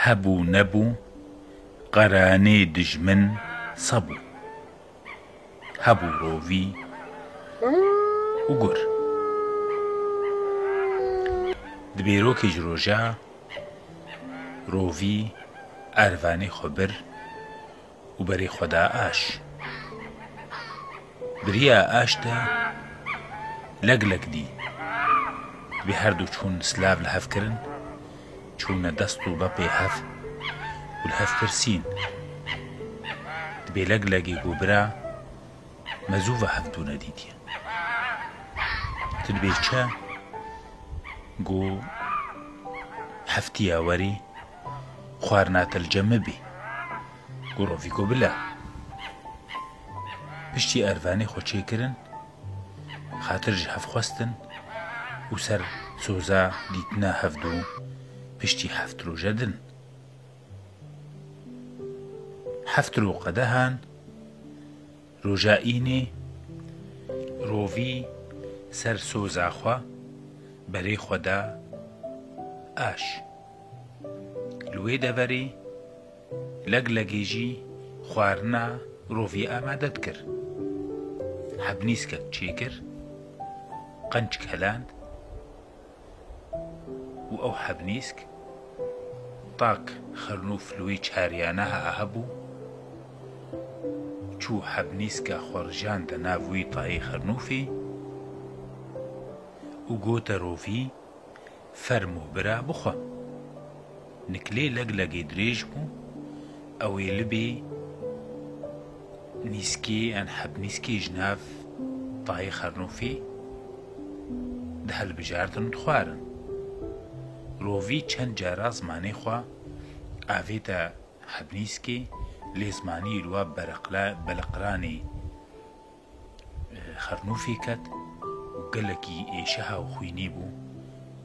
هەبوو نەبوو قەرانەی دژمن سەبوو، هەبوو ڕۆڤی و گۆر. دبێرۆکێکی ڕۆژە ڕۆڤی ئەرڤانەی خۆ بر و بەرەی خۆدا ئاش. بریە ئاشدا لەگلەک دی، دبێ هەردوو چوون سلااف لە هەفکردن، چوونە دەست و بەپێ هەف و لە هەف پرسین. دبێ لەگلەگی گوبرا مەزووە هەفتوو نەدیتیە. تدبێ چە گۆ هەفتیە وەری خواردناتەلجەمە بێ گۆ ڕۆڤی گۆ بلە. پشتی ئەرڤانەی خۆ چێکردن، خاترژ هەفخواستن و سەر سۆزا دیتنە هەفتوو پشتی هەفت ڕۆژە دن. هەفت ڕۆقەدە هان ڕۆژە ئینێ ڕۆڤی سەر سۆزاخوا بەرەی خۆدا ئاش. لوێ دەڤەرێ لەگلەگێژی خواردنە ڕۆڤی ئامادەت کرد. هەبنیسکەک چێکرد، قەنج کەلاند و ئەو هەبنیسک تاک خەرنوف لوێ چاریانە هەبوو، چوو هەبنیسکە خۆڕژاندە ناووی تایی خەرنوفی و گۆتە ڕۆڤی فەرموو برا بخۆ. نکلێ لەگلەگێ درێژ بوو، ئەوێ لبێ نیسکێ ئەن هەبنیسکێ ژناف تایی خەرنوفی دەهەڵبژاردن و خوارن. ڕۆڤی چەند جارا زمانەی خوا ئاوێتە هەبنیسکێ لێ زمانی لوە بەلەقرانی خەرنوفی کەت و گەلێکی ئێشە هاو خوێنی بوو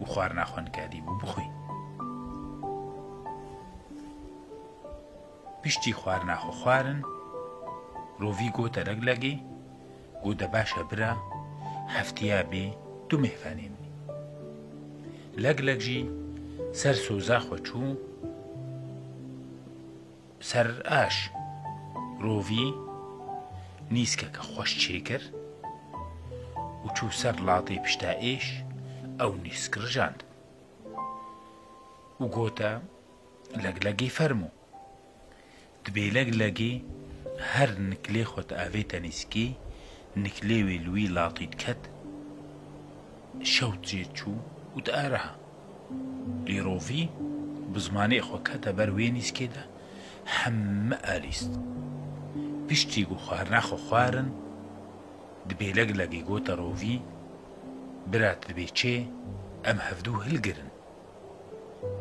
و خواردنا خوێنکاری بوو بخۆی. پشتی خواردنا خۆ خوارن ڕۆڤی گۆتە لەگلەگێ گۆ دە باشە برا هەفتیا بێ دوو مێفانێ منی. لەگلەگژی سەر سۆزا خۆ چوو سەر ئاش. ڕۆڤی نیسکەکە خۆش چێکرد و چوو سەر لاڵی پشتا ئێش ئەو نیسک ڕژاند و گۆتە لەگلەگێ فەرموو. دبێ لەگلەگێ هەر نکلێ خۆت ئاوێتە نیسکی نکلێوێ لوی لاڵیت کەت شەوت جێ چوو وت ئارەها. لێ ڕۆڤی بزمانەی خۆ کەتە بەر وێ نیسکێدا هەممە ئالیست. پشتی گو خواردنا خۆ خوارن دبێ لەگلەگێ گۆتە ڕۆڤی برات دبێ چێ ئەم هەفتوو هەلگرن.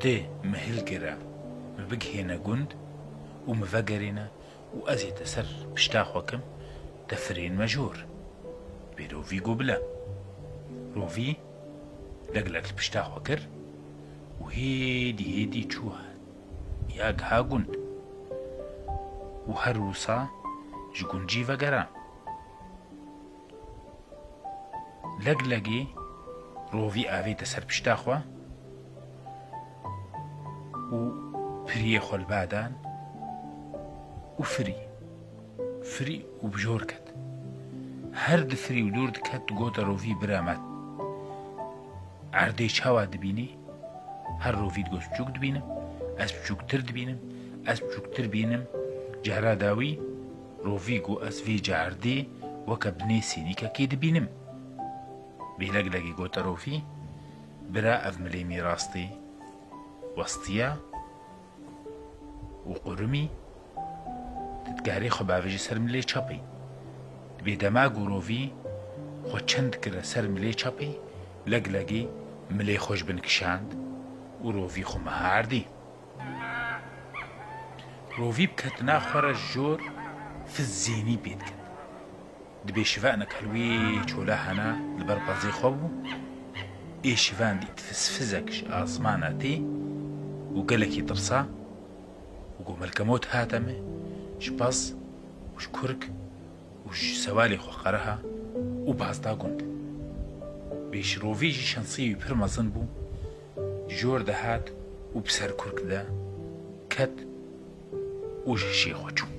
دێ مەهلگرە مبگهێنە گوند و مڤەگەرێنە و ئەزێتە سەر پشتا خۆکەم دەفرێن مەژۆر. بێ ڕۆڤی گۆ بلە. ڕۆڤی لەگلەک پشتا خۆ کرد و هێدی هێدی چووە یاک ها گوند و هەر وسا ji gundî vegera. Leglegê rovî avête ser pişta xwe û piriyê xwe li badan û firî û bijor ket. Her difirî û dûr diket gota rovî biramet. Erdê çawa dibînî her rovî digot biçûk dibînim, ez biçûktir dibînim, ez biçûktir bînim. Cara dawî ڕۆڤی گۆ ئەس vê cardê weke binê sênîkekê dibînim. Bê leglegê gota rovî bira ev milêmî rastî westiya û qurumî didgarê xwe bavêjî ser milê çapê. Dibê dema gû rovî xwe çend dikire ser milê çapê leglegê milê xwe ji bin kişand û rovî xwe meha erdî. ڕۆڤی بکەتنا خوارە ژۆر فزێنی پێ دکرد. دبێ شڤانێک هەلوێ چۆلا هەنا لەبەر بەزێ خۆ بوو ئێ شڤان دیت فزفزەکش ئاسمانە تێ و گەلێکی ترسا و گۆ مەلکەمۆت هاتەمێ ji pez û ji kurk û ji sewalê xwe qereha û bazda gund. Bê ji rovî jî şensiyê wî pir mezin bû, jor dihat û bi ser kurk de کەت و ژەشی خۆ چوو.